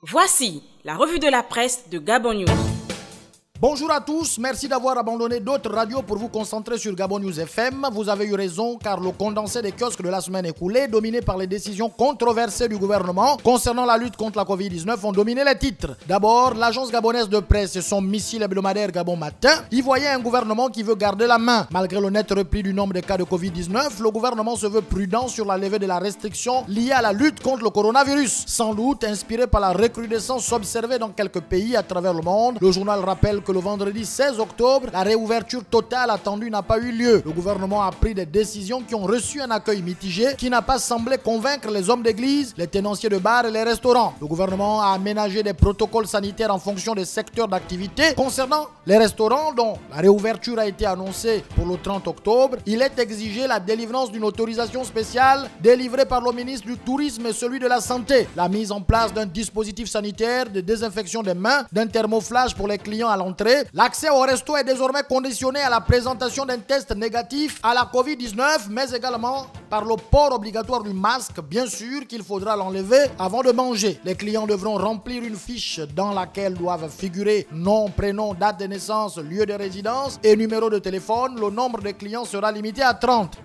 Voici la revue de la presse de Gabon News. Bonjour à tous, merci d'avoir abandonné d'autres radios pour vous concentrer sur Gabon News FM. Vous avez eu raison car le condensé des kiosques de la semaine écoulée, dominé par les décisions controversées du gouvernement concernant la lutte contre la Covid-19, ont dominé les titres. D'abord, l'agence gabonaise de presse et son missile hebdomadaire Gabon Matin y voyaient un gouvernement qui veut garder la main. Malgré le net repli du nombre de cas de Covid-19, le gouvernement se veut prudent sur la levée de la restriction liée à la lutte contre le coronavirus. Sans doute inspiré par la recrudescence observée dans quelques pays à travers le monde, le journal rappelle que le vendredi 16 octobre, la réouverture totale attendue n'a pas eu lieu. Le gouvernement a pris des décisions qui ont reçu un accueil mitigé qui n'a pas semblé convaincre les hommes d'église, les tenanciers de bars et les restaurants. Le gouvernement a aménagé des protocoles sanitaires en fonction des secteurs d'activité. Concernant les restaurants dont la réouverture a été annoncée pour le 30 octobre, il est exigé la délivrance d'une autorisation spéciale délivrée par le ministre du Tourisme et celui de la Santé, la mise en place d'un dispositif sanitaire de désinfection des mains, d'un thermoflage pour les clients à l'entrée. L'accès au resto est désormais conditionné à la présentation d'un test négatif à la Covid-19, mais également par le port obligatoire du masque, bien sûr qu'il faudra l'enlever avant de manger. Les clients devront remplir une fiche dans laquelle doivent figurer nom, prénom, date de naissance, lieu de résidence et numéro de téléphone. Le nombre de clients sera limité à 30.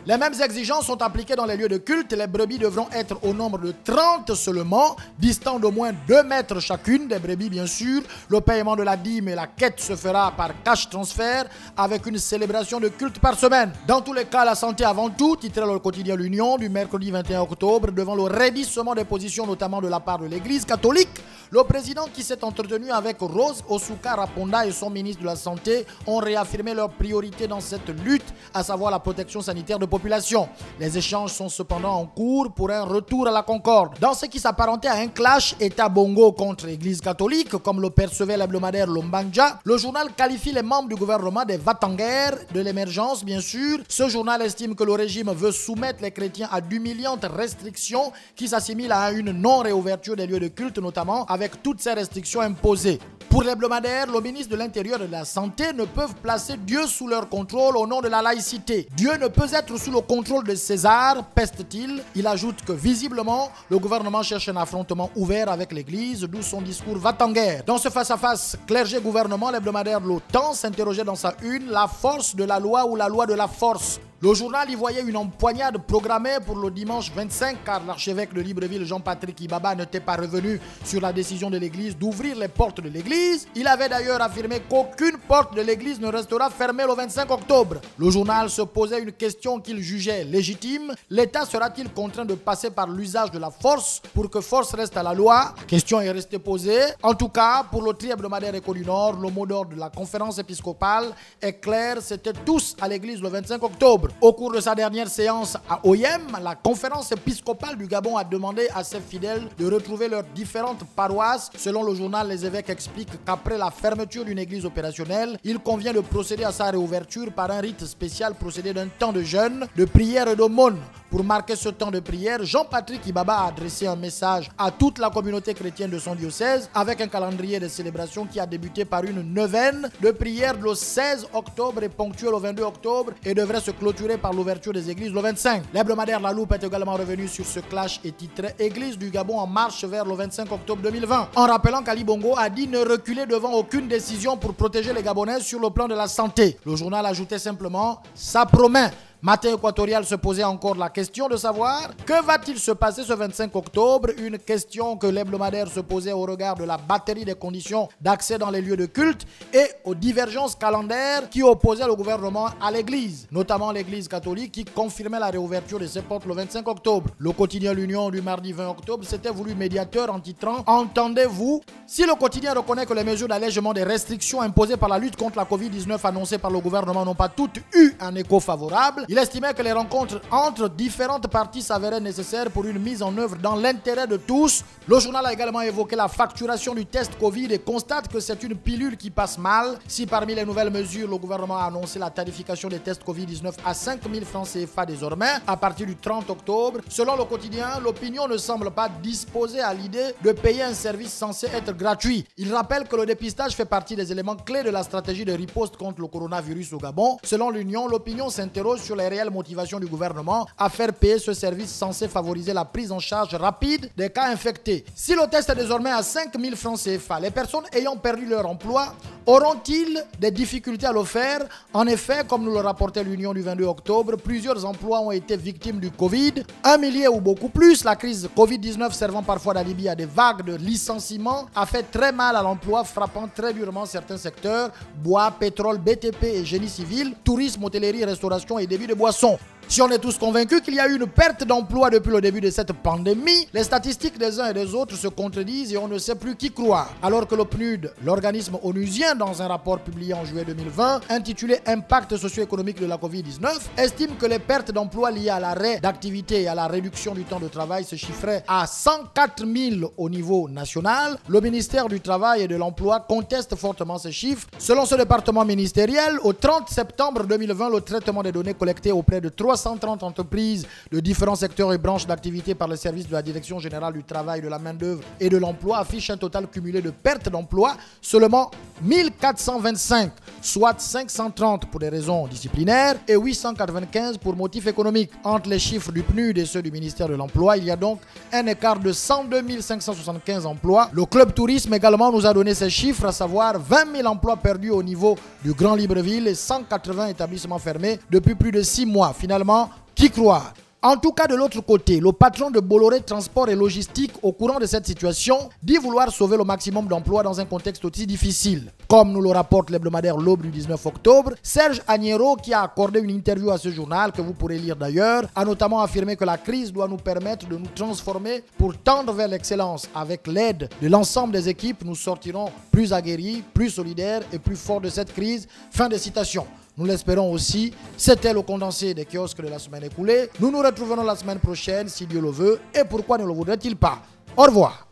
Les mêmes exigences sont appliquées dans les lieux de culte. Les brebis devront être au nombre de 30 seulement, distants d'au moins 2 mètres chacune, des brebis bien sûr. Le paiement de la dîme et la quête se fera par cash transfert avec une célébration de culte par semaine. Dans tous les cas, la santé avant tout, titré le quotidien L'Union du mercredi 21 octobre, devant le raidissement des positions notamment de la part de l'Église catholique. Le président qui s'est entretenu avec Rose Osuka Raponda et son ministre de la Santé ont réaffirmé leur priorité dans cette lutte, à savoir la protection sanitaire de population. Les échanges sont cependant en cours pour un retour à la concorde. Dans ce qui s'apparentait à un clash État Bongo contre l'Église catholique, comme le percevait l'hebdomadaire Lombanja, le journal qualifie les membres du gouvernement des va-t-en-guerre de l'émergence, bien sûr. Ce journal estime que le régime veut soumettre les chrétiens à d'humiliantes restrictions qui s'assimilent à une non-réouverture des lieux de culte, notamment avec toutes ces restrictions imposées. Pour l'hebdomadaire, le ministre de l'Intérieur et de la Santé ne peuvent placer Dieu sous leur contrôle au nom de la laïcité. Dieu ne peut être sous le contrôle de César, peste-t-il. Il ajoute que visiblement, le gouvernement cherche un affrontement ouvert avec l'Église, d'où son discours va-t-en-guerre. Dans ce face-à-face clergé-gouvernement, l'hebdomadaire L'Autan s'interrogeait dans sa une la force de la loi ou la loi de la force. Le journal y voyait une empoignade programmée pour le dimanche 25 car l'archevêque de Libreville, Jean-Patrick Ibaba, n'était pas revenu sur la décision de l'église d'ouvrir les portes de l'église. Il avait d'ailleurs affirmé qu'aucune porte de l'église ne restera fermée le 25 octobre. Le journal se posait une question qu'il jugeait légitime. L'État sera-t-il contraint de passer par l'usage de la force pour que force reste à la loi? La question est restée posée. En tout cas, pour le tri-hebdomadaire Écho du Nord, le mot d'ordre de la conférence épiscopale est clair, c'était tous à l'église le 25 octobre. Au cours de sa dernière séance à Oyem, la conférence épiscopale du Gabon a demandé à ses fidèles de retrouver leurs différentes paroisses. Selon le journal, les évêques expliquent qu'après la fermeture d'une église opérationnelle, il convient de procéder à sa réouverture par un rite spécial procédé d'un temps de jeûne, de prière et d'aumône. Pour marquer ce temps de prière, Jean-Patrick Ibaba a adressé un message à toute la communauté chrétienne de son diocèse avec un calendrier de célébration qui a débuté par une neuvaine de prière le 16 octobre et ponctué le 22 octobre et devrait se clôturer par l'ouverture des églises le 25. L'hebdomadaire La Loupe est également revenu sur ce clash et titré « Église du Gabon en marche vers le 25 octobre 2020 » en rappelant qu'Ali Bongo a dit ne reculer devant aucune décision pour protéger les Gabonais sur le plan de la santé. Le journal ajoutait simplement « Ça promet ». Matin équatorial se posait encore la question de savoir que va-t-il se passer ce 25 octobre, une question que l'hebdomadaire se posait au regard de la batterie des conditions d'accès dans les lieux de culte et aux divergences calendaires qui opposaient le gouvernement à l'église, notamment l'église catholique qui confirmait la réouverture de ses portes le 25 octobre. Le quotidien L'Union du mardi 20 octobre s'était voulu médiateur en titrant « Entendez-vous ?» Si le quotidien reconnaît que les mesures d'allègement des restrictions imposées par la lutte contre la Covid-19 annoncées par le gouvernement n'ont pas toutes eu un écho favorable, il estimait que les rencontres entre différentes parties s'avéraient nécessaires pour une mise en œuvre dans l'intérêt de tous. Le journal a également évoqué la facturation du test Covid et constate que c'est une pilule qui passe mal. Si parmi les nouvelles mesures, le gouvernement a annoncé la tarification des tests Covid-19 à 5 000 francs CFA désormais, à partir du 30 octobre, selon le quotidien, l'opinion ne semble pas disposée à l'idée de payer un service censé être gratuit. Il rappelle que le dépistage fait partie des éléments clés de la stratégie de riposte contre le coronavirus au Gabon. Selon l'Union, l'opinion s'interroge sur les réelles motivations du gouvernement à faire payer ce service censé favoriser la prise en charge rapide des cas infectés. Si le test est désormais à 5 000 francs CFA, les personnes ayant perdu leur emploi auront-ils des difficultés à le faire? En effet, comme nous le rapportait l'Union du 22 octobre, plusieurs emplois ont été victimes du Covid. 1 millier ou beaucoup plus, la crise Covid-19 servant parfois d'alibi à des vagues de licenciements a fait très mal à l'emploi, frappant très durement certains secteurs, bois, pétrole, BTP et génie civil, tourisme, hôtellerie, restauration et débit de boissons. Si on est tous convaincus qu'il y a eu une perte d'emploi depuis le début de cette pandémie, les statistiques des uns et des autres se contredisent et on ne sait plus qui croire. Alors que le PNUD, l'organisme onusien, dans un rapport publié en juillet 2020, intitulé « Impact socio-économique de la Covid-19 », estime que les pertes d'emploi liées à l'arrêt d'activité et à la réduction du temps de travail se chiffraient à 104 000 au niveau national. Le ministère du Travail et de l'Emploi conteste fortement ces chiffres. Selon ce département ministériel, au 30 septembre 2020, le traitement des données collectées auprès de 330 entreprises de différents secteurs et branches d'activité par le service de la Direction générale du travail, de la main-d'œuvre et de l'emploi affiche un total cumulé de pertes d'emploi seulement 1425, soit 530 pour des raisons disciplinaires et 895 pour motifs économiques. Entre les chiffres du PNUD et ceux du ministère de l'Emploi, il y a donc un écart de 102 575 emplois. Le Club Tourisme également nous a donné ces chiffres, à savoir 20 000 emplois perdus au niveau du Grand Libreville et 180 établissements fermés depuis plus de 6 mois. Finalement, qui croire? En tout cas, de l'autre côté, le patron de Bolloré Transport et Logistique, au courant de cette situation, dit vouloir sauver le maximum d'emplois dans un contexte aussi difficile. Comme nous le rapporte l'hebdomadaire L'Aube du 19 octobre, Serge Agnero, qui a accordé une interview à ce journal, que vous pourrez lire d'ailleurs, a notamment affirmé que la crise doit nous permettre de nous transformer pour tendre vers l'excellence. Avec l'aide de l'ensemble des équipes, nous sortirons plus aguerris, plus solidaires et plus forts de cette crise. Fin de citation. Nous l'espérons aussi. C'était le condensé des kiosques de la semaine écoulée. Nous nous retrouverons la semaine prochaine, si Dieu le veut. Et pourquoi ne le voudrait-il pas? Au revoir.